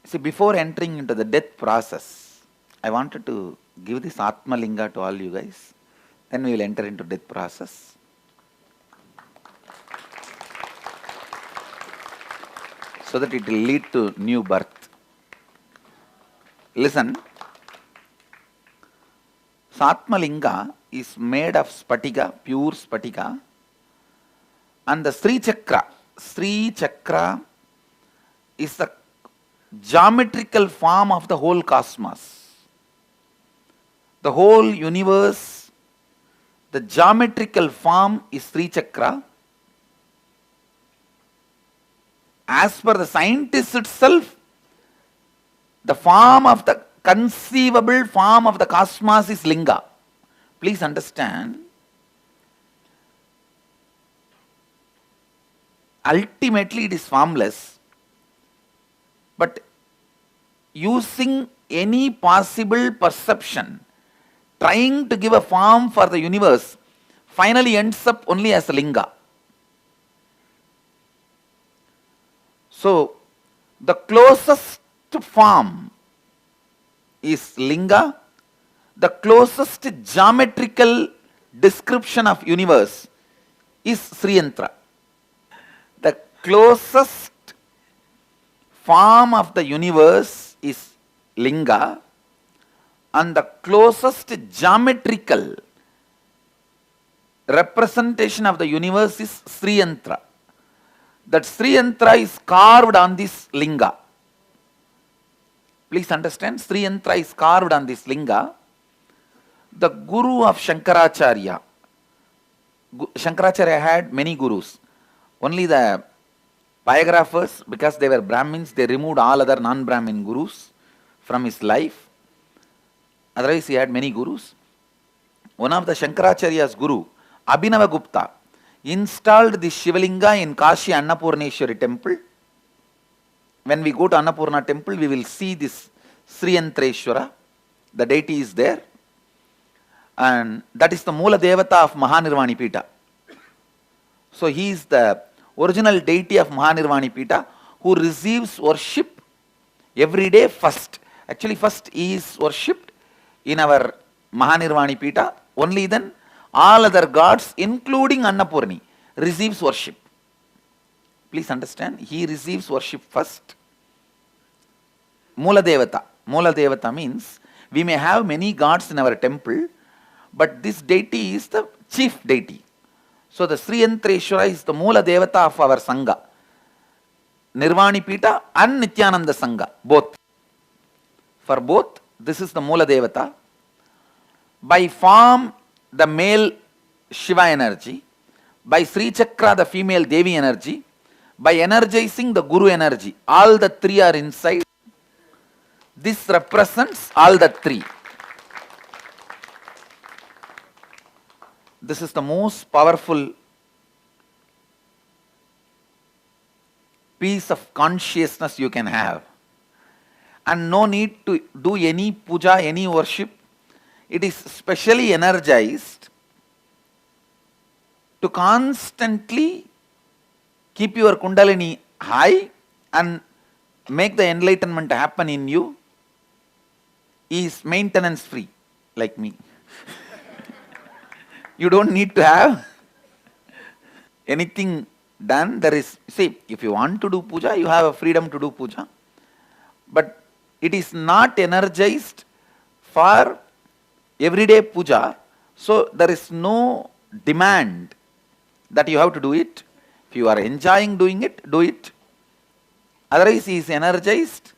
See, before entering into the death process, I wanted to give this Atma Linga to all you guys. Then we will enter into death process. So that it will lead to new birth. Listen. Atma Linga is made of spatika, pure spatika. And the Sri Chakra is the geometrical form of the whole cosmos. The whole universe, the geometrical form is Sri Chakra. As per the scientist itself, the form of the conceivable form of the cosmos is Linga. Please understand. Ultimately it is formless, but using any possible perception, trying to give a form for the universe, finally ends up only as a Linga. So, the closest form is Linga, the closest geometrical description of universe is Sri Yantra. The closest form of the universe is Linga, and the closest geometrical representation of the universe is Sri Yantra. That Sri Yantra is carved on this Linga. Please understand, Sri Yantra is carved on this Linga. The Guru of Shankaracharya. Shankaracharya had many gurus. Only the biographers, because they were Brahmins, they removed all other non-Brahmin gurus from his life. Otherwise, he had many gurus. One of the Shankaracharya's guru, Abhinavagupta, installed the Shivalinga in Kashi Annapurneshwari temple. When we go to Annapurna temple, we will see this Sri Yantreshwara. The deity is there. And that is the Mula Devata of Mahanirvani Pita. So he is the original deity of Mahanirvani Pita who receives worship every day first. Actually, first he is worshipped in our Mahanirvani Pita. Only then all other gods, including Annapurni, receives worship. Please understand, he receives worship first. Mula Devata. Mula Devata means we may have many gods in our temple, but this deity is the chief deity. So the Sri Yantreshwara is the Mula Devata of our Sangha. Nirvani Pita and Nityananda Sangha, both. For both, this is the Mula Devata. By form, the male Shiva energy. By Sri Chakra, the female Devi energy. By energizing the Guru energy. All the three are inside. This represents all the three. This is the most powerful piece of consciousness you can have. And no need to do any puja, any worship. It is specially energized to constantly keep your Kundalini high and make the enlightenment happen in you. He is maintenance free, like me. You don't need to have anything done. There is, see, if you want to do puja, you have a freedom to do puja. But it is not energized for everyday puja. So there is no demand that you have to do it. If you are enjoying doing it, do it. Otherwise, he is energized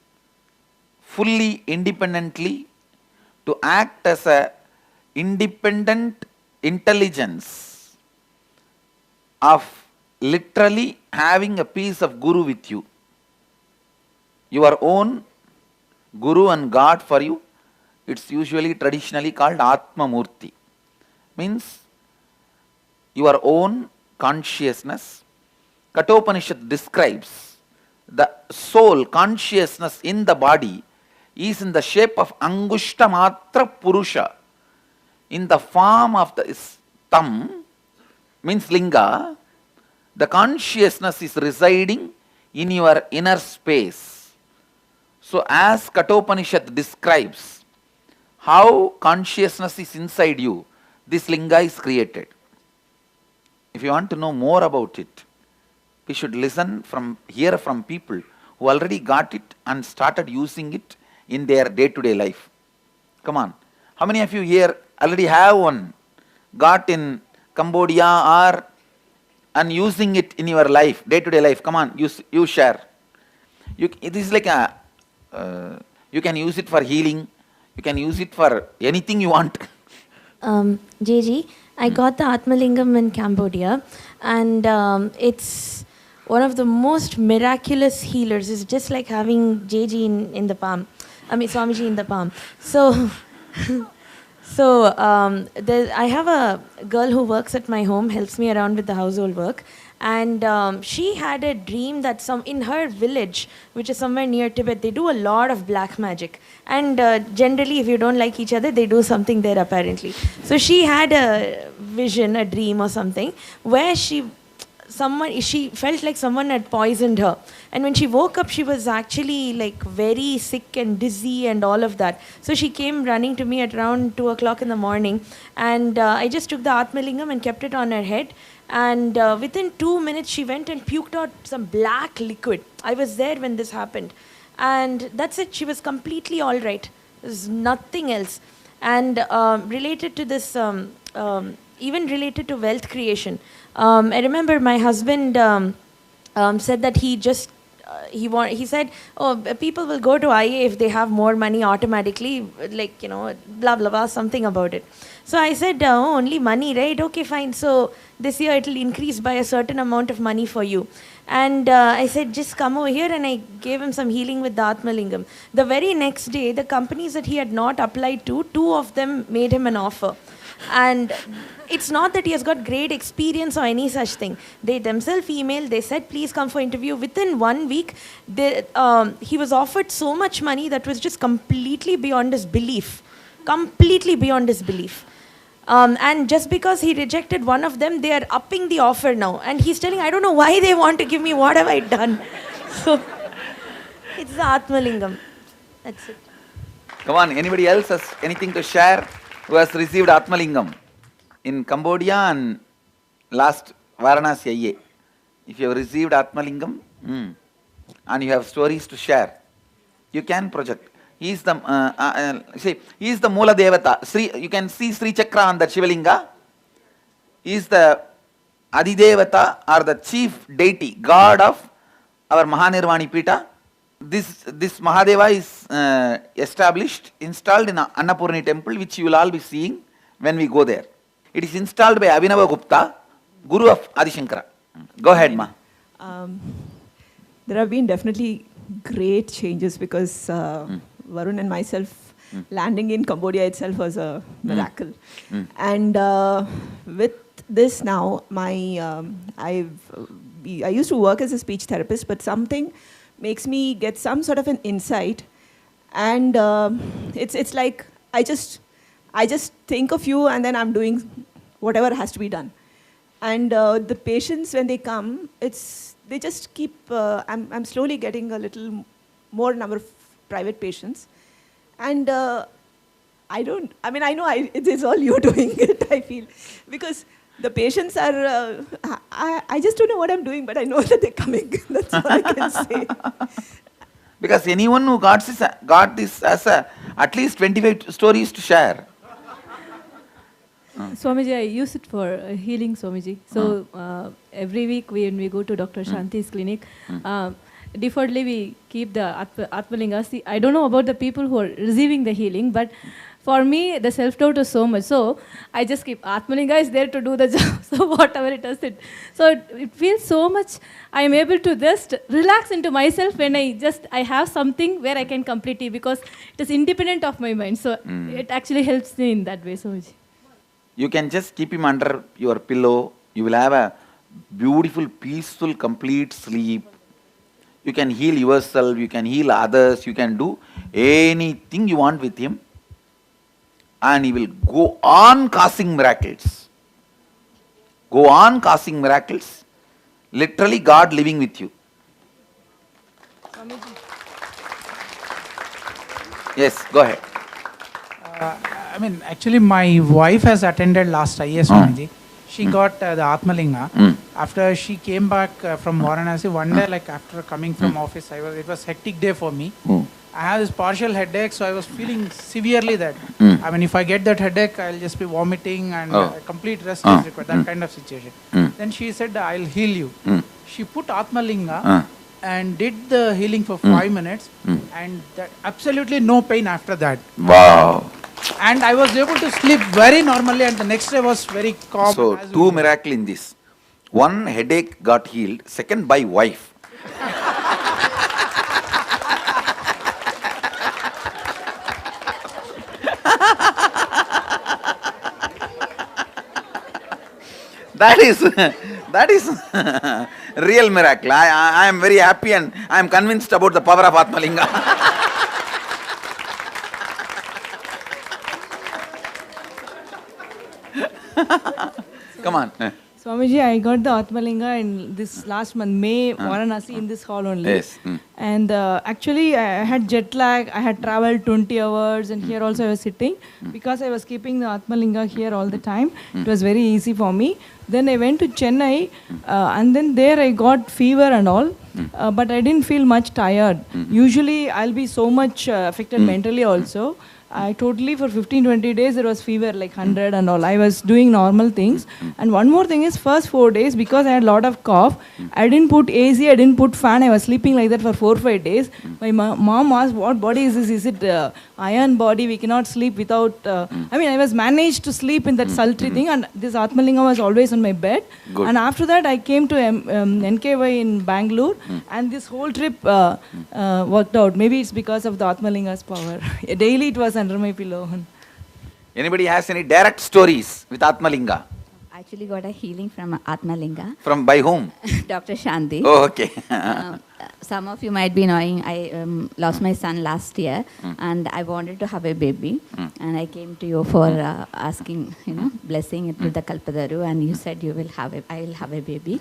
fully independently to act as a independent intelligence of literally having a piece of Guru with you. Your own Guru and God for you. It's usually traditionally called Atma Murti. Means your own consciousness. Kathopanishad describes the soul consciousness in the body is in the shape of Angushta Matra Purusha, in the form of the thumb, means Linga. The consciousness is residing in your inner space. So as Kathopanishad describes how consciousness is inside you, this linga is created. If you want to know more about it, we should hear from people who already got it and started using it in their day-to-day life. Come on. How many of you here already have one, got in Cambodia or and using it in your life, day-to-day life? Come on, you share. It is like you can use it for healing, you can use it for anything you want. JG, I got the Atmalingam in Cambodia, and it's one of the most miraculous healers. It's just like having JG in the palm. I mean, Swamiji in the palm. So, I have a girl who works at my home, helps me around with the household work. And she had a dream that in her village, which is somewhere near Tibet, they do a lot of black magic. And generally, if you don't like each other, they do something there apparently. So she had a vision, a dream or something, where she felt like someone had poisoned her. And when she woke up, she was actually like very sick and dizzy and all of that. So she came running to me at around 2 o'clock in the morning. And I just took the Atmalingam and kept it on her head. And within 2 minutes, she went and puked out some black liquid. I was there when this happened. And that's it. She was completely all right. There's nothing else. And related to this, even related to wealth creation, I remember my husband said that he said, oh, people will go to IA if they have more money automatically, like, blah, blah, blah, something about it. So I said, oh, only money, right? Okay, fine. So this year it will increase by a certain amount of money for you. And I said, just come over here, and I gave him some healing with the Atmalingam. The very next day, the companies that he had not applied to, 2 of them made him an offer. And it's not that he has got great experience or any such thing. They themselves emailed, they said, please come for interview. Within 1 week, he was offered so much money that was just completely beyond his belief. Completely beyond his belief. And just because he rejected one of them, they are upping the offer now. And he's telling, I don't know why they want to give me, what have I done? So, it's the Atmalingam. That's it. Come on, anybody else has anything to share who has received Atmalingam in Cambodia and last Varanasi IA? If you have received Atmalingam and you have stories to share, you can project. He is the he is the Moola Devata. You can see Sri Chakra on the Shivalinga. He is the Adidevata, or the chief deity, god of our Mahanirvani Pita. This Mahadeva is installed in Annapurni temple, which you will all be seeing when we go there. It is installed by Abhinava Gupta, Guru of Adi Shankara. Go ahead, Ma. There have been definitely great changes because Varun and myself landing in Cambodia itself was a miracle. And with this now, I used to work as a speech therapist, but something makes me get some sort of an insight, and it's like I just think of you, and then I'm doing whatever has to be done. And the patients, when they come, they just keep. I'm slowly getting a little more number of private patients, and I know it is all you doing it. I feel, because the patients are. I just don't know what I'm doing, but I know that they're coming. That's all I can say. Because anyone who got this as at least 25 stories to share. Swamiji, I use it for healing, Swamiji. So every week when we go to Dr. Shanti's clinic, defaultly we keep the Atmalingas. I don't know about the people who are receiving the healing, but for me, the self-doubt is so much. So I just keep Atmalinga is there to do the job. So whatever it does, so it feels so much. I am able to just relax into myself when I have something where I can complete it, because it is independent of my mind. So it actually helps me in that way, Swamiji. You can just keep him under your pillow. You will have a beautiful, peaceful, complete sleep. You can heal yourself. You can heal others. You can do anything you want with him. And he will go on causing miracles. Go on causing miracles. Literally God living with you. Yes, go ahead. I mean, actually, my wife has attended last IS Swamiji. She got the Atmalinga. After she came back from Varanasi, one day, like after coming from office, it was hectic day for me. I have this partial headache, so I was feeling severely that. I mean, if I get that headache, I'll just be vomiting and complete rest is required, that kind of situation. Then she said, I'll heal you. She put Atmalinga and did the healing for 5 minutes, and that absolutely no pain after that. Wow. And I was able to sleep very normally, and the next day was very calm. So, as two usual. miracles in this. One, headache got healed. Second, by wife. That is real miracle. I am very happy and I am convinced about the power of Atmalinga. Come on. Swamiji, I got the Atmalinga in this last month, May, Varanasi, in this hall only. Yes. And actually, I had jet lag. I had traveled 20 hours, and here also I was sitting. Because I was keeping the Atmalinga here all the time, it was very easy for me. Then I went to Chennai, and then there I got fever and all. But I didn't feel much tired. Usually, I'll be so much affected mentally also. I totally, for 15-20 days, there was fever like 100 and all. I was doing normal things. And one more thing is, first 4 days, because I had a lot of cough, I didn't put AC, I didn't put fan. I was sleeping like that for 4-5 days. My mom asked, what body is this? Is it iron body? We cannot sleep without... I was managed to sleep in that sultry thing, and this Atmalinga was always on my bed. Good. And after that, I came to NKY in Bangalore, and this whole trip worked out. Maybe it's because of the Atmalinga's power. Daily it was under my pillow. Anybody has any direct stories with Atmalinga? Actually got a healing from Atmalinga. From by whom? Dr. Shanti. Oh, okay. Some of you might be knowing I lost my son last year, and I wanted to have a baby, and I came to you for asking, blessing it with the Kalpadaru, and you said I will have a baby.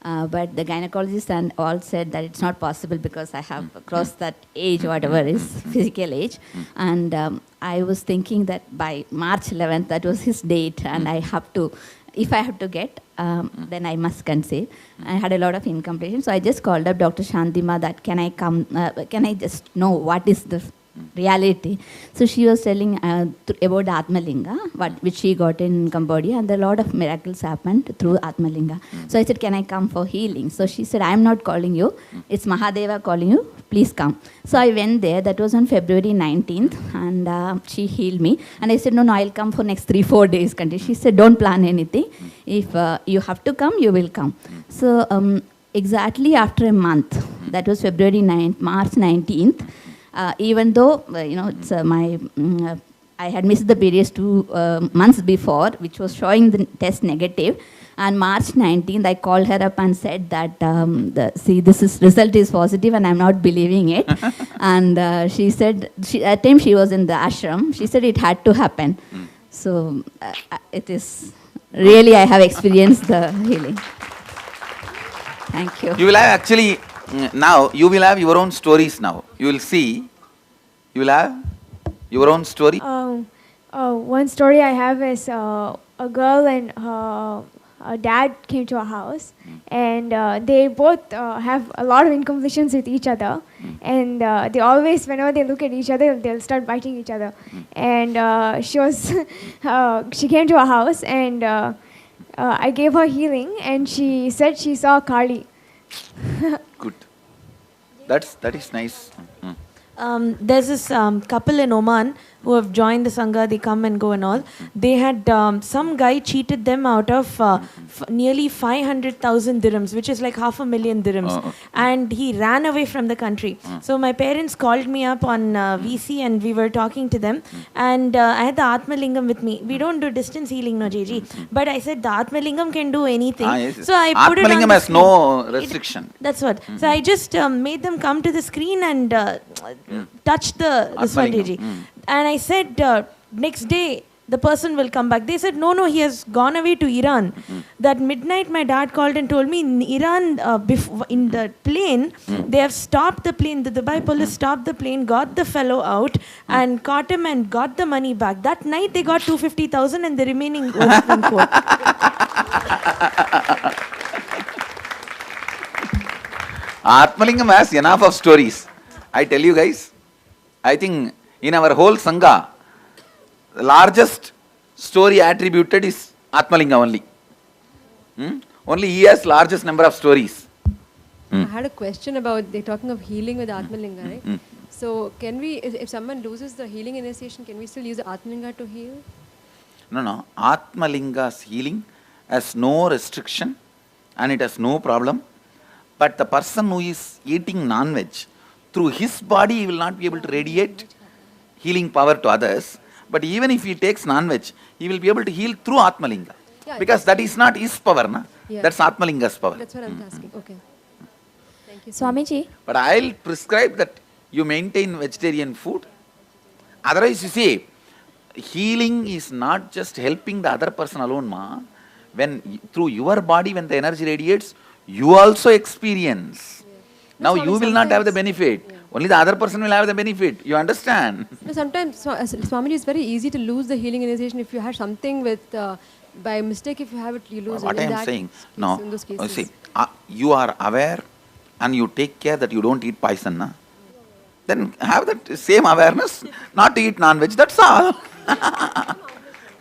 But the gynecologist and all said that it's not possible because I have crossed that age, whatever is physical age. And I was thinking that by March 11th, that was his date, and I have to, if I have to get, then I must conceive. I had a lot of incomplete. So I just called up Dr. Shantima that can I come, can I just know what is the reality. So she was telling about the Atmalinga, which she got in Cambodia, and a lot of miracles happened through Atmalinga. So I said, can I come for healing? So she said, I am not calling you. It's Mahadeva calling you. Please come. So I went there. That was on February 19th, and she healed me. And I said, no, I'll come for next 3-4 days. She said, don't plan anything. If you have to come, you will come. So exactly after a month, that was February 9th, March 19th, even though, it's I had missed the periods 2 months before, which was showing the test negative. And March 19th, I called her up and said that, result is positive and I'm not believing it. And she said, at that time she was in the ashram, she said it had to happen. So it is, really I have experienced the healing. Thank you. You will have actually, now you will have your own stories now. You will see, you will have your own story. One story I have is a girl and her dad came to our house, and they both have a lot of incompletions with each other, and they always, whenever they look at each other, they'll start biting each other. And she came to our house, and I gave her healing, and she said she saw Kali. Good. That is nice. There's this couple in Oman who have joined the Sangha, they come and go and all. They had, some guy cheated them out of nearly 500,000 dirhams, which is like 500,000 dirhams. Oh, okay. And he ran away from the country. So my parents called me up on VC and we were talking to them. And I had the Atmalingam with me. We don't do distance healing, no, JG. But I said the Atmalingam can do anything. Yes. So I put it on Atmalingam the has screen. no restriction. That's what. So I just made them come to the screen and touch this one, Atmalingam. JG. And I said, next day, the person will come back. They said, no, he has gone away to Iran. That midnight, my dad called and told me in Iran, in the plane, they have stopped the plane. The Dubai police stopped the plane, got the fellow out, and caught him and got the money back. That night, they got 250,000 and the remaining was in court. Atmalingam has enough of stories. I tell you guys, I think in our whole Sangha, the largest story attributed is Atmalinga only. Only he has largest number of stories. I had a question about, they're talking of healing with Atmalinga, right? So can we, if someone loses the healing initiation, can we still use the Atmalinga to heal? No. Atmalinga's healing has no restriction and it has no problem. But the person who is eating non-veg, through his body he will not be able to radiate healing power to others. But even if he takes non-veg, he will be able to heal through Atmalinga. Yeah, because that is not his power, na? Yeah. That's Atmalinga's power. That's what I was asking. Okay. Thank you. Swamiji, But I'll prescribe that you maintain vegetarian food. Otherwise, you see, healing is not just helping the other person alone, ma. When through your body, when the energy radiates, you also experience. Now Swami, you will not have the sometimes- benefit. Only the other person will have the benefit. You understand? No, sometimes, Swamiji, it's very easy to lose the healing initiation if you had something with, by mistake, if you have it, you lose What it. I In am that saying, case- no. in those cases. See, you are aware and you take care that you don't eat poison, na? Then have that same awareness, not to eat non-veg. That's all.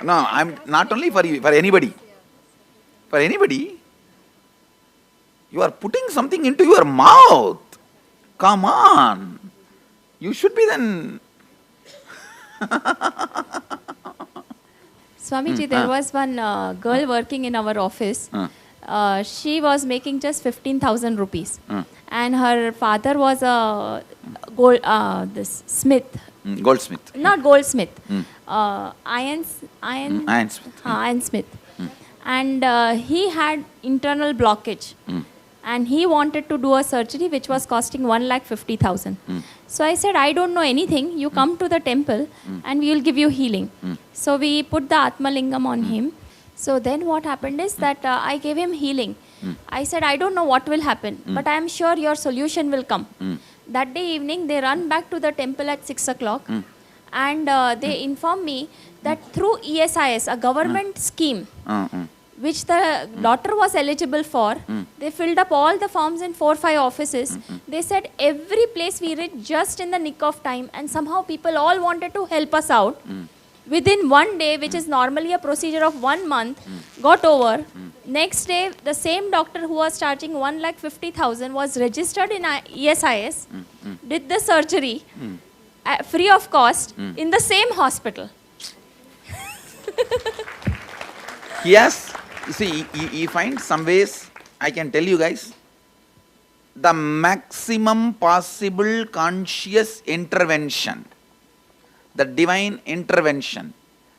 No, I'm not only for you, for anybody. For anybody. You are putting something into your mouth. Come on. You should be then. Swamiji, there was one girl working in our office. She was making just 15,000 rupees. And her father was a this smith. Goldsmith. Not goldsmith. Iron Smith. Iron smith. And he had internal blockage. And he wanted to do a surgery which was costing 1,50,000. So I said, I don't know anything. You come to the temple and we will give you healing. So we put the Atmalingam on him. So then what happened is that I gave him healing. I said, I don't know what will happen, but I am sure your solution will come. That day evening, they run back to the temple at 6 o'clock. And they inform me that through ESIS, a government scheme, which the daughter was eligible for, they filled up all the forms in 4-5 offices. They said every place we reached just in the nick of time, and somehow people all wanted to help us out. Within one day, which is normally a procedure of 1 month, got over. Next day, the same doctor who was charging 1,50,000 was registered in ESIS, did the surgery free of cost in the same hospital. Yes, you see, he finds some ways, I can tell you guys, the maximum possible conscious intervention, the divine intervention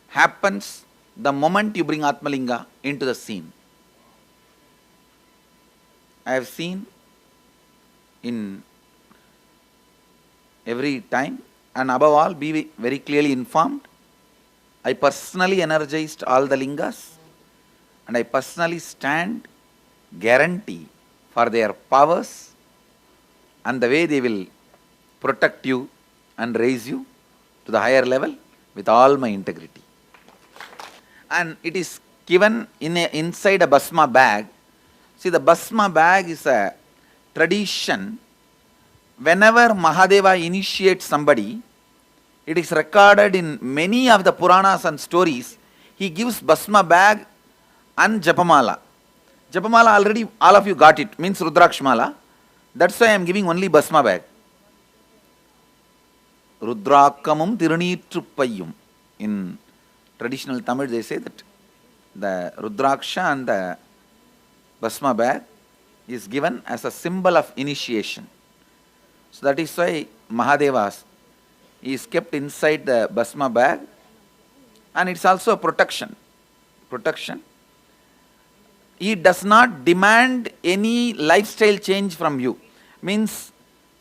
happens the moment you bring Atmalinga into the scene. I have seen in every time, and above all, be very clearly informed. I personally energized all the lingas, and I personally stand guarantee for their powers and the way they will protect you and raise you to the higher level with all my integrity. And it is given inside a Bhasma bag. See, the Bhasma bag is a tradition. Whenever Mahadeva initiates somebody, it is recorded in many of the Puranas and stories, he gives Bhasma bag and Japamala. Japamala already all of you got it, means Rudrakshmala. That's why I am giving only Bhasma bag. Rudrakamum Tirunitruppayum. In traditional Tamil they say that the Rudraksha and the Bhasma bag is given as a symbol of initiation. So that is why Mahadevas is kept inside the Bhasma bag, and it's also a protection. He does not demand any lifestyle change from you. Means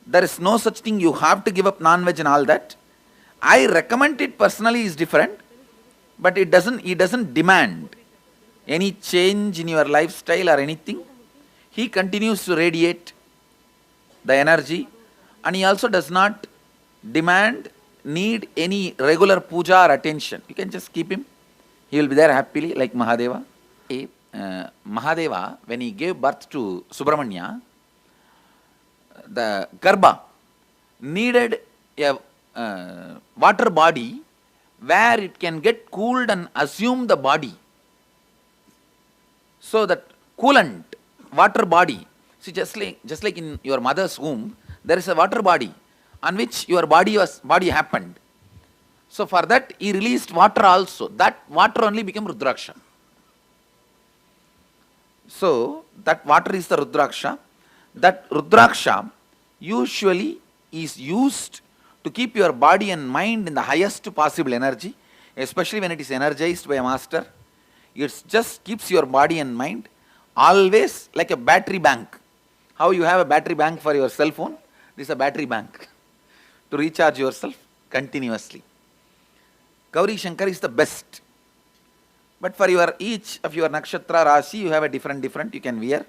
there is no such thing, you have to give up non-veg and all that. I recommend it personally is different. but he doesn't demand any change in your lifestyle or anything. He continues to radiate the energy, and he also does not need any regular puja or attention. You can just keep him. He will be there happily like Mahadeva. Mahadeva, when he gave birth to Subramanya, the Garbha needed a water body where it can get cooled and assume the body. So that coolant, water body, see just like in your mother's womb, there is a water body on which your body happened. So for that he released water also. That water only became Rudraksha. So that water is the Rudraksha. That Rudraksha usually is used to keep your body and mind in the highest possible energy, especially when it is energized by a master. It just keeps your body and mind always like a battery bank. How you have a battery bank for your cell phone, this is a battery bank to recharge yourself continuously. Gauri Shankar is the best. But for each of your nakshatra rasi, you have a different you can wear.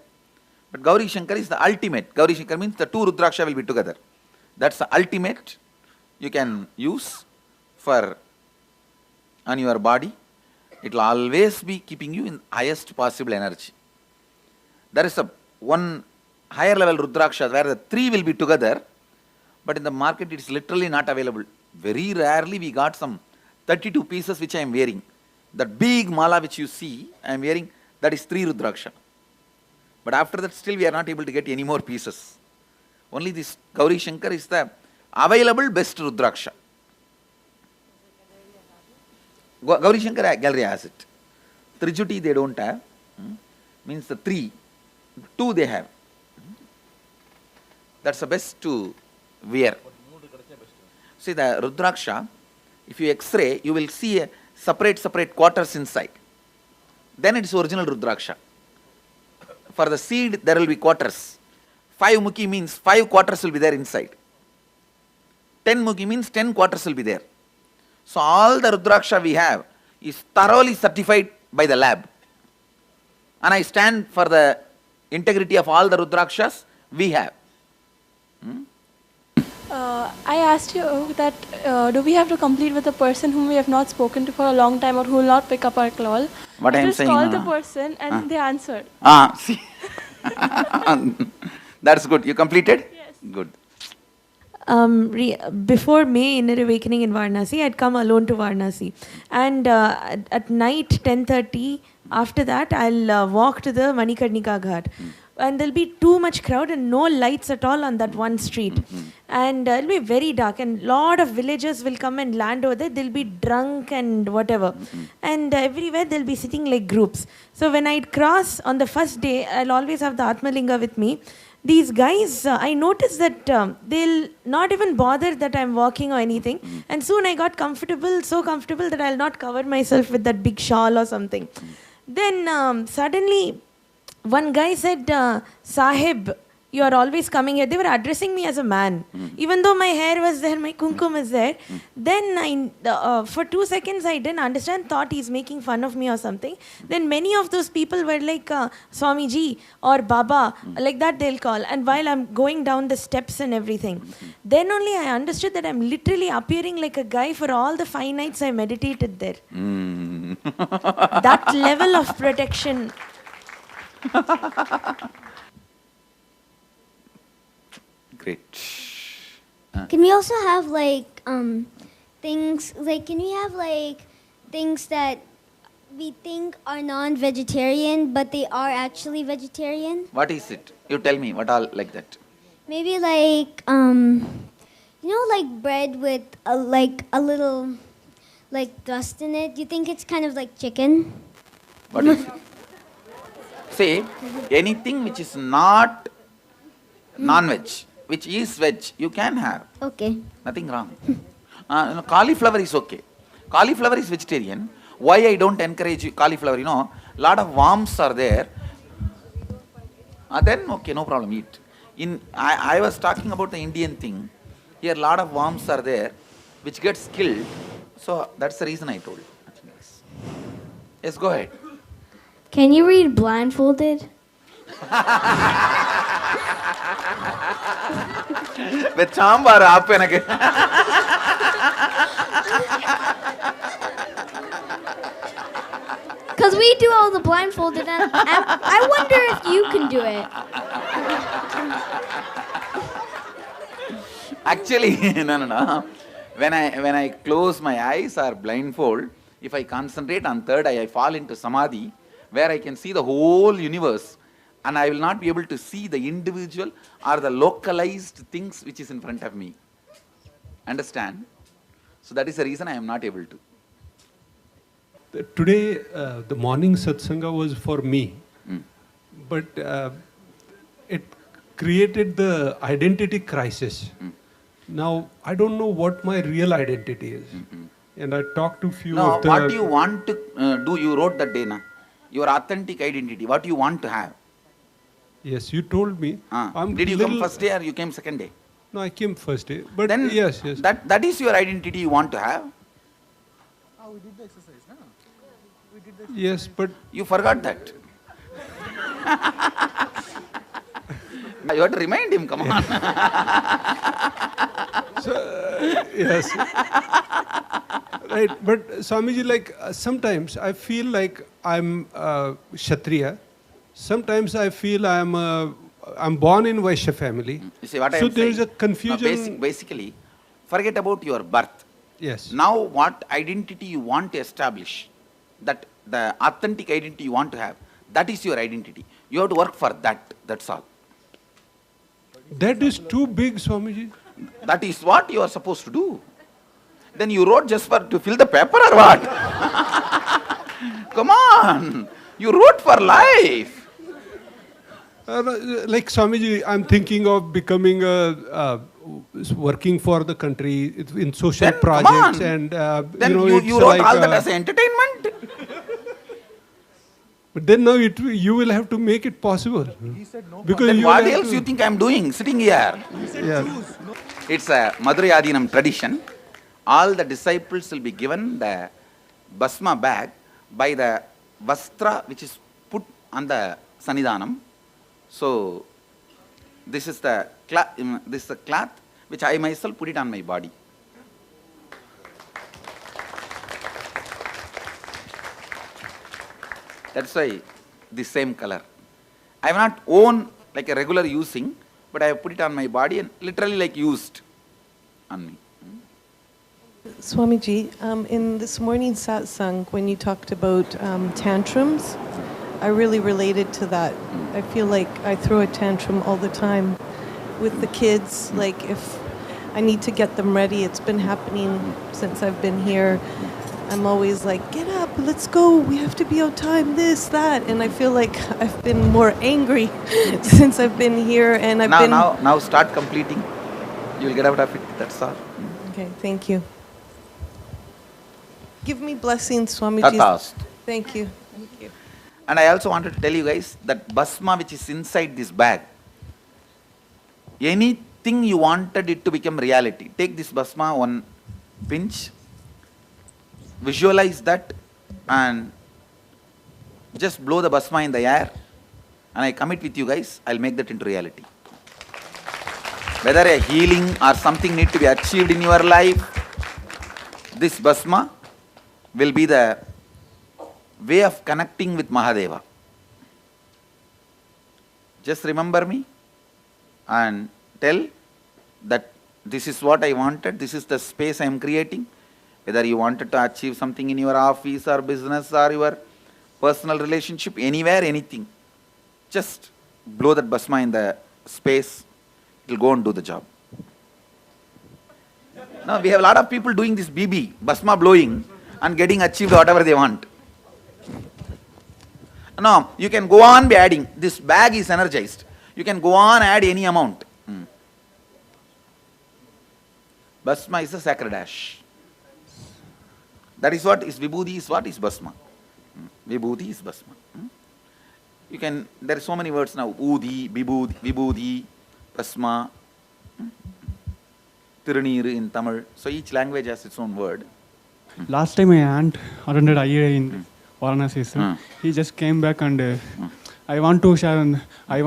But Gauri Shankar is the ultimate. Gauri Shankar means the two Rudraksha will be together. That's the ultimate you can use on your body. It will always be keeping you in highest possible energy. There is one higher level Rudraksha where the three will be together, but in the market it is literally not available. Very rarely we got some 32 pieces which I am wearing. That big mala which you see, I am wearing, that is 3 Rudraksha. But after that still we are not able to get any more pieces. Only this Gauri Shankar is the available best Rudraksha. Gauri Shankar gallery has it. Trijuti they don't have. Means the 2 they have. That's the best to wear. See the Rudraksha, if you X-ray, you will see a separate quarters inside. Then it is original Rudraksha. For the seed, there will be quarters. 5 mukhi means 5 quarters will be there inside. 10 mukhi means 10 quarters will be there. So all the Rudraksha we have is thoroughly certified by the lab. And I stand for the integrity of all the Rudrakshas we have. I asked you that do we have to complete with a person whom we have not spoken to for a long time or who will not pick up our call? What I am just saying, called the person and they answered. See. That's good. You completed? Yes. Good. Before May Inner Awakening in Varanasi, I'd come alone to Varanasi. And at night, 10:30, after that, I'll walk to the Manikarnika Ghat. And there'll be too much crowd and no lights at all on that one street. And it'll be very dark, and lot of villagers will come and land over there. They'll be drunk and whatever. And everywhere they'll be sitting like groups. So when I'd cross on the first day, I'll always have the Atmalinga with me. These guys, I noticed that they'll not even bother that I'm walking or anything. And soon I got comfortable, so comfortable that I'll not cover myself with that big shawl or something. Then suddenly, one guy said, Sahib, you are always coming here. They were addressing me as a man. Even though my hair was there, my kumkum is there. Then for 2 seconds I didn't understand, thought he's making fun of me or something. Then many of those people were like, Swamiji or Baba, like that they'll call. And while I'm going down the steps and everything, then only I understood that I'm literally appearing like a guy for all the 5 nights I meditated there. That level of protection. Great. Can we also have like things like can we have like things that we think are non-vegetarian but they are actually vegetarian? What is it? You tell me what all like that. Maybe like you know, like bread with a little like dust in it. You think it's kind of like chicken? What is it? Say anything which is not non-veg, which is veg, you can have. Okay. Nothing wrong. Cauliflower is okay. Cauliflower is vegetarian. Why I don't encourage cauliflower? You know, lot of worms are there. Then okay, no problem, eat. I was talking about the Indian thing. Here lot of worms are there, which gets killed. So that's the reason I told. Yes, go ahead. Can you read blindfolded? Vechambar aap enakku. Because we do all the blindfolded, and I wonder if you can do it. Actually, no. When I close my eyes or blindfold, if I concentrate on third eye, I fall into samadhi, where I can see the whole universe, and I will not be able to see the individual or the localized things which is in front of me. Understand? So that is the reason I am not able to. Today, the morning satsanga was for me, but it created the identity crisis. Now, I don't know what my real identity is. And I talked to few No, of the... what do you want to do? You wrote that day, na? Your authentic identity, what you want to have. Yes, you told me. Did you come first day or you came second day? No, I came first day. But then yes. That is your identity you want to have. Oh, we did the exercise, no? We did the Yes, but... You forgot that. You have to remind him, come on. Yes. Right, but Swamiji, like sometimes I feel like I'm Kshatriya. Sometimes I feel I'm born in Vaishya family. You see what I so am there is saying? a confusion. Basically, forget about your birth. Yes. Now what identity you want to establish, that the authentic identity you want to have, that is your identity. You have to work for that, that's all. That is too big, Swamiji. That is what you are supposed to do. Then you wrote just to fill the paper or what? Come on, you wrote for life. Like Swamiji, I'm thinking of becoming working for the country in social Then, projects, come on. and Then it's you wrote like, all that as entertainment. But then now you will have to make it possible. He said no. Because Then you what will have else to- you think I am doing, sitting here? Yeah. It's a Madurai Adinam tradition. All the disciples will be given the Basma bag by the Vastra which is put on the Sanidhanam. So, this is the cloth which I myself put it on my body. That's why the same color. I have not worn like a regular using, but I have put it on my body and literally like used on me. Swamiji, in this morning's satsang, when you talked about tantrums, I really related to that. I feel like I throw a tantrum all the time with the kids. Like if I need to get them ready, it's been happening since I've been here. I'm always like, get up, let's go, we have to be on time, this, that. And I feel like I've been more angry since I've been here. And I've been... Now start completing. You'll get out of it, that's all. Okay, thank you. Give me blessings, Swamiji. Tatast. Thank you. Thank you. And I also wanted to tell you guys that Basma which is inside this bag, anything you wanted it to become reality. Take this Basma, one pinch, visualize that and just blow the Basma in the air, and I commit with you guys, I'll make that into reality. Whether a healing or something need to be achieved in your life, this Basma will be the way of connecting with Mahadeva. Just remember me and tell that this is what I wanted, this is the space I am creating. Whether you wanted to achieve something in your office or business or your personal relationship, anywhere, anything, just blow that Basma in the space, it will go and do the job. Now we have a lot of people doing this BB, Basma blowing, and getting achieved whatever they want. No, you can go on be adding. This bag is energized. You can go on add any amount. Basma is a sacred ash. That is what is Vibhuti is what is Basma. Vibhuti is Basma. You can, there are so many words now. Udhi, Vibhuti, Basma, Tirunir in Tamil. So each language has its own word. Last time my aunt attended IA in Varanasi, sir. He just came back and I want to share. I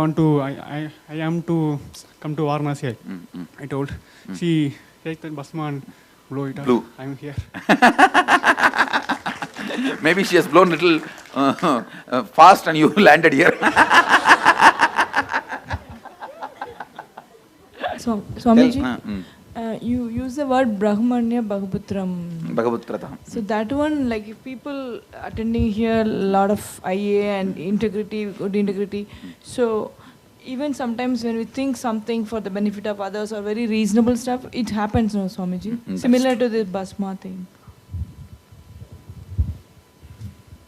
am to come to Varanasi. I told. She take the basma and blow it out. I'm here. Maybe she has blown little fast and you landed here. So, Swamiji, you use the word Brahmanya Bhagavutram. Bhagavutratah. So that one, like if people attending here, a lot of IA and integrity, good integrity. So even sometimes when we think something for the benefit of others or very reasonable stuff, it happens, no, Swamiji? Similar to the Basma thing.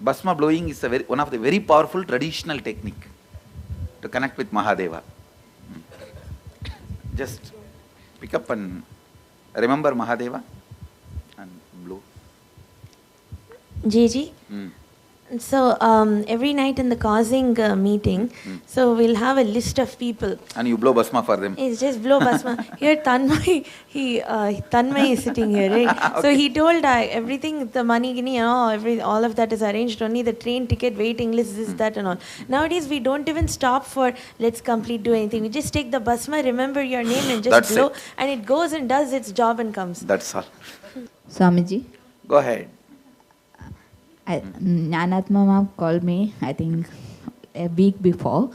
Basma blowing is one of the very powerful traditional technique to connect with Mahadeva. Just pick up and remember Mahadeva and blow. JG? So every night in the causing meeting, so we'll have a list of people. And you blow Basma for them. It's just blow Basma. Here Tanmay, Tanmay is sitting here, right? So he told everything, the money, all of that is arranged, only the train ticket, waiting list, this, that and all. Nowadays we don't even stop for let's complete, do anything. We just take the Basma, remember your name and just blow and it goes and does its job and comes. That's all. Swamiji? Go ahead. Jnanatma ma'am called me, I think, a week before,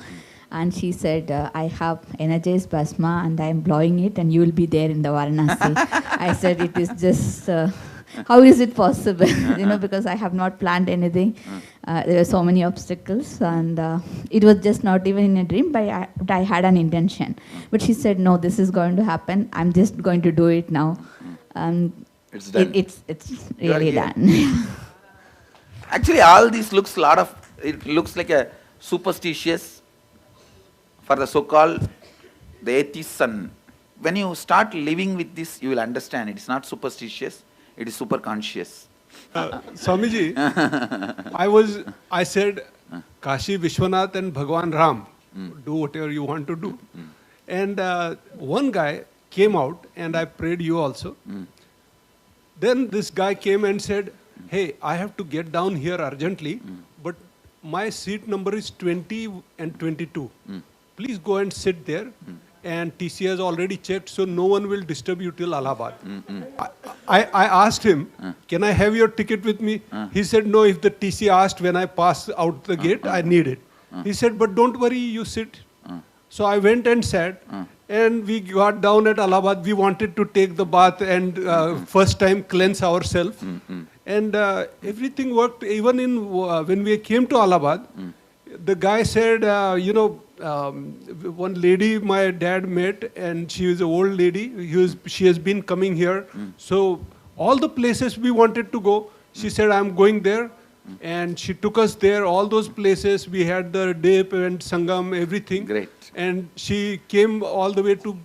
and she said, I have energized Basma and I am blowing it and you will be there in the Varanasi. I said, it is just, how is it possible? Because I have not planned anything. There were so many obstacles and it was just not even in a dream, but I had an intention. But she said, no, this is going to happen. I'm just going to do it now. It's done. It's really done. Actually, all this looks it looks like a superstitious for the so-called the atheists, and when you start living with this, you will understand it's not superstitious, it is super conscious. Swamiji, I said, Kashi Vishwanath and Bhagwan Ram, do whatever you want to do. And one guy came out and I prayed you also. Then this guy came and said, hey, I have to get down here urgently, but my seat number is 20 and 22. Please go and sit there. And TC has already checked, so no one will disturb you till Allahabad. I asked him, can I have your ticket with me? He said, no, if the TC asked when I pass out the gate, I need it. He said, but don't worry, you sit. So I went and sat. And we got down at Allahabad. We wanted to take the bath and first time cleanse ourselves. And everything worked. Even in when we came to Allahabad, the guy said, one lady my dad met, and she was an old lady. She has been coming here. So all the places we wanted to go, she said, I'm going there. And she took us there, all those places. We had the dip and Sangam, everything. Great. And she came all the way to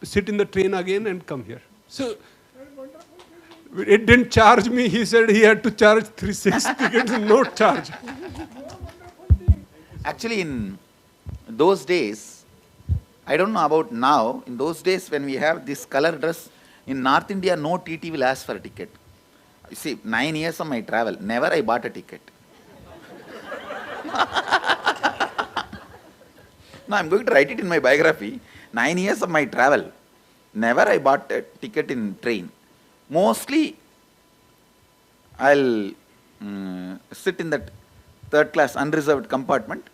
sit in the train again and come here. So it didn't charge me. He said he had to charge 6 tickets, no charge. Actually, in those days, I don't know about now, in those days when we have this color dress, in North India, no TT will ask for a ticket. You see, 9 years of my travel, never I bought a ticket. No, I'm going to write it in my biography. 9 years of my travel, never I bought a ticket in train. Mostly, I'll sit in that third class unreserved compartment.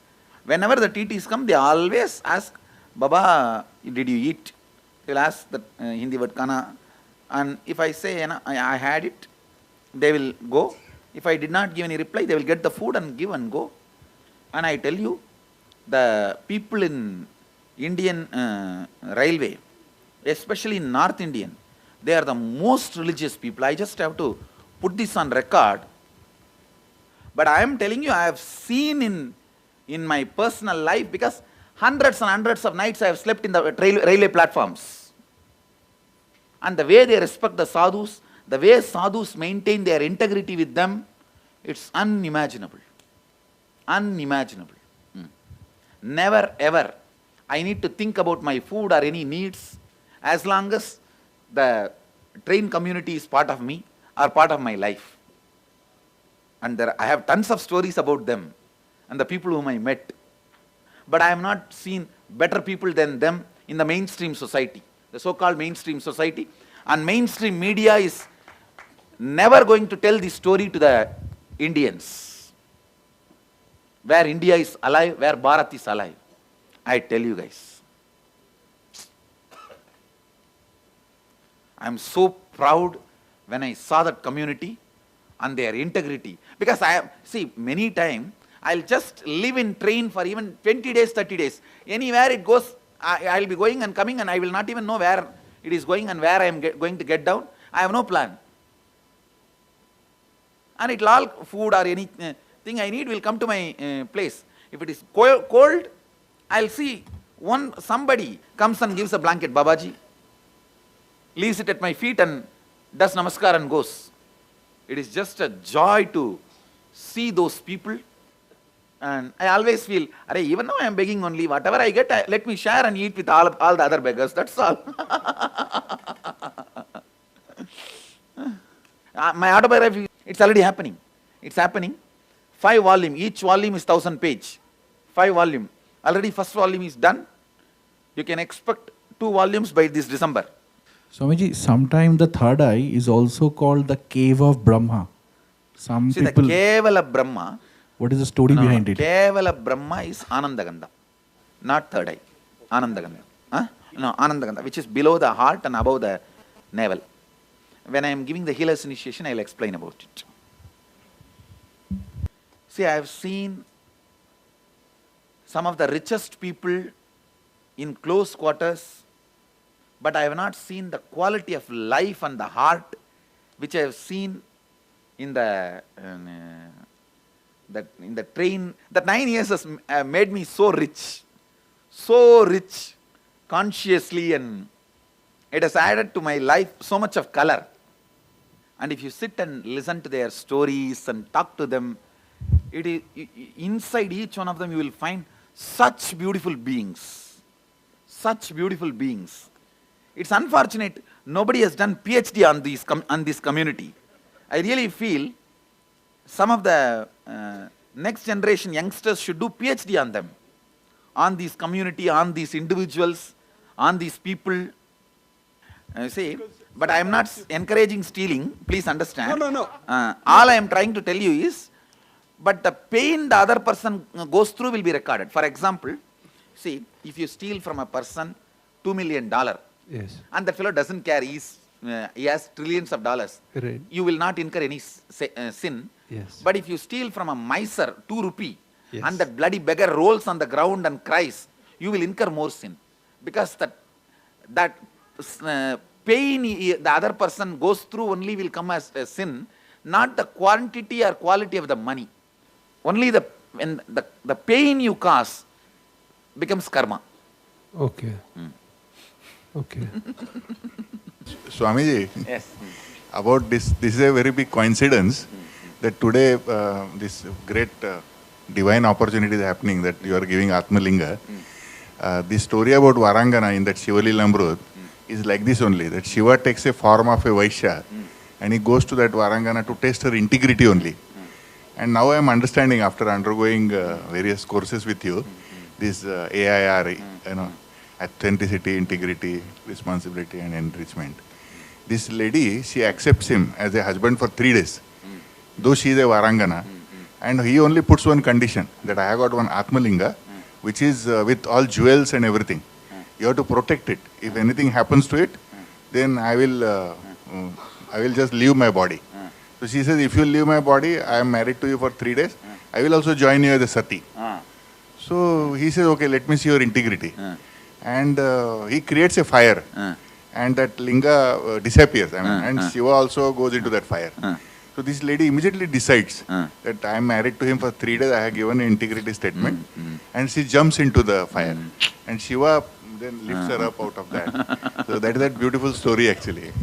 Whenever the TTs come, they always ask, Baba, did you eat? They'll ask the Hindi word kana. And if I say, I had it, they will go. If I did not give any reply, they will get the food and give and go. And I tell you, the people in Indian railway, especially in North Indian, they are the most religious people. I just have to put this on record. But I am telling you, I have seen in my personal life, because hundreds and hundreds of nights I have slept in the railway platforms. And the way they respect the sadhus, the way sadhus maintain their integrity with them, it's unimaginable. Unimaginable. Never ever I need to think about my food or any needs. As long as the train community is part of me, are part of my life. And I have tons of stories about them and the people whom I met. But I have not seen better people than them in the mainstream society, the so-called mainstream society. And mainstream media is never going to tell the story to the Indians. Where India is alive, where Bharat is alive. I tell you guys. I am so proud when I saw that community and their integrity. Because many times, I'll just live in train for even 20 days, 30 days. Anywhere it goes, I'll be going and coming and I will not even know where it is going and where I am going to get down. I have no plan. And it'll all food or anything I need will come to my place. If it is cold, I'll see somebody comes and gives a blanket, Babaji, leaves it at my feet and does namaskar and goes. It is just a joy to see those people. And I always feel, even though I am begging only, whatever I get, let me share and eat with all the other beggars. That's all. My autobiography, it's already happening. It's happening. 5 volumes. Each volume is 1,000 pages. 5 volumes. Already first volume is done. You can expect 2 volumes by this December. Swamiji, sometimes the third eye is also called the cave of Brahma. Some See, people. the Kevala Brahma. What is the story behind it? Kevala Brahma is Anandagandha, not third eye. Anandagandha. No, Anandagandha, which is below the heart and above the navel. When I am giving the healer's initiation, I will explain about it. See, I have seen some of the richest people in close quarters, but I have not seen the quality of life and the heart which I have seen in the train. That 9 years has made me so rich, consciously, and it has added to my life so much of color. And if you sit and listen to their stories and talk to them, it is inside each one of them you will find such beautiful beings. Such beautiful beings. It's unfortunate nobody has done PhD on this community. I really feel some of the next generation youngsters should do PhD on them, on this community, on these individuals, on these people. But I am not encouraging stealing, please understand. No. All I am trying to tell you is, but the pain the other person goes through will be recorded. For example, see, if you steal from a person $2 million, yes, and that fellow doesn't care, he has trillions of dollars, right, you will not incur any sin. Yes. But if you steal from a miser 2 rupee, yes, and that bloody beggar rolls on the ground and cries, you will incur more sin. Because that pain the other person goes through only will come as a sin, not the quantity or quality of the money. Only the pain you cause becomes karma. Okay. Okay. Swamiji, yes, about this is a very big coincidence that today this great divine opportunity is happening, that you are giving Atmalinga. The story about Varangana in that Shivalilamrut is like this only, that Shiva takes a form of a Vaishya and he goes to that Varangana to test her integrity only. And now I am understanding, after undergoing various courses with you, this AIR, authenticity, integrity, responsibility and enrichment. This lady, she accepts him as a husband for 3 days, though she is a Varangana, and he only puts one condition, that I have got one Atmalinga, which is with all jewels and everything. You have to protect it. If anything happens to it, then I will just leave my body. So she says, if you leave my body, I am married to you for 3 days, I will also join you as a sati. So he says, okay, let me see your integrity. And he creates a fire, and that linga disappears. And Shiva also goes into that fire. So this lady immediately decides that I am married to him for 3 days, I have given an integrity statement, and she jumps into the fire. And Shiva then lifts her up out of that. So that is that beautiful story actually.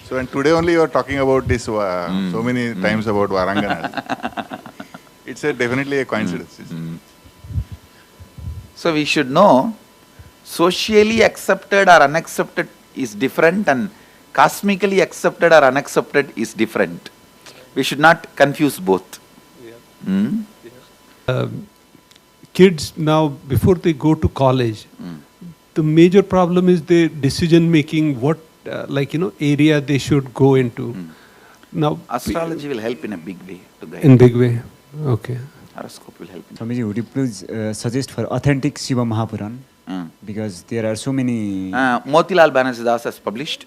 So and today only you are talking about this so many times about Varanganas. It's definitely a coincidence. So we should know, socially accepted or unaccepted is different, and cosmically accepted or unaccepted is different. We should not confuse both. Hmm? Kids now, before they go to college, the major problem is the decision making, what area they should go into. Now, Astrology will help in a big way to guide. in big way. Okay. Horoscope will help. Swamiji, would you please suggest for authentic Shiva Mahapuran? Because there are so many. Motilal Banerjee Das has published,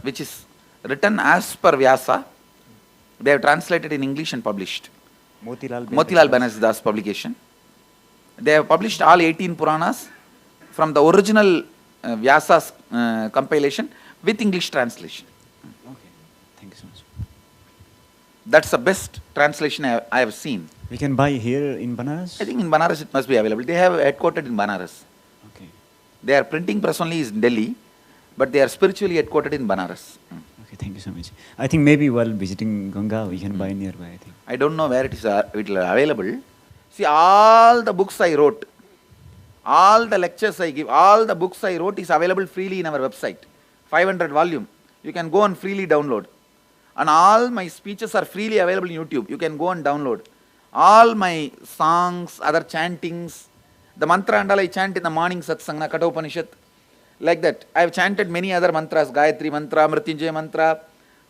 which is written as per Vyasa. They have translated in English and published. Motilal Banerjee Das publication. They have published all 18 Puranas from the original Vyasa's compilation with English translation. Okay, thank you so much. That's the best translation I have seen. We can buy here in Banaras? I think in Banaras it must be available. They have headquartered in Banaras. Okay. Their printing press only is in Delhi, but they are spiritually headquartered in Banaras. Okay, thank you so much. I think maybe while visiting Ganga, we can buy nearby, I think. I don't know where it is available. See, all the books I wrote, all the lectures I give, all the books I wrote is available freely in our website. 500 volume. You can go and freely download. And all my speeches are freely available in YouTube. You can go and download. All my songs, other chantings, the mantra and all I chant in the morning satsang, Kata Upanishad. Like that. I have chanted many other mantras, Gayatri mantra, Mrityunjaya mantra,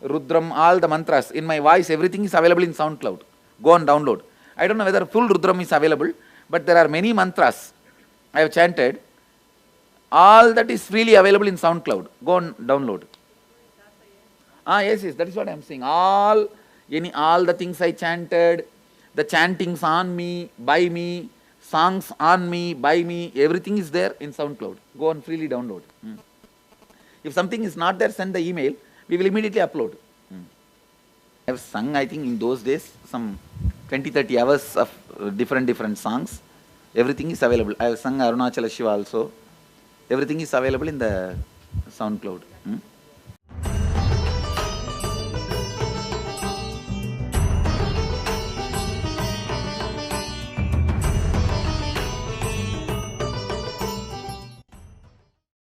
Rudram, all the mantras. In my voice, everything is available in SoundCloud. Go and download. I don't know whether full Rudram is available, but there are many mantras I have chanted. All that is freely available in SoundCloud. Go and download. Yes, that is what I am saying. All the things I chanted, the chantings on me, by me, songs on me, by me, everything is there in SoundCloud. Go and freely download. If something is not there, send the email. We will immediately upload. I have sung, I think, in those days, some 20-30 hours of different songs. Everything is available. I have sung Arunachala Shiva also. Everything is available in the SoundCloud.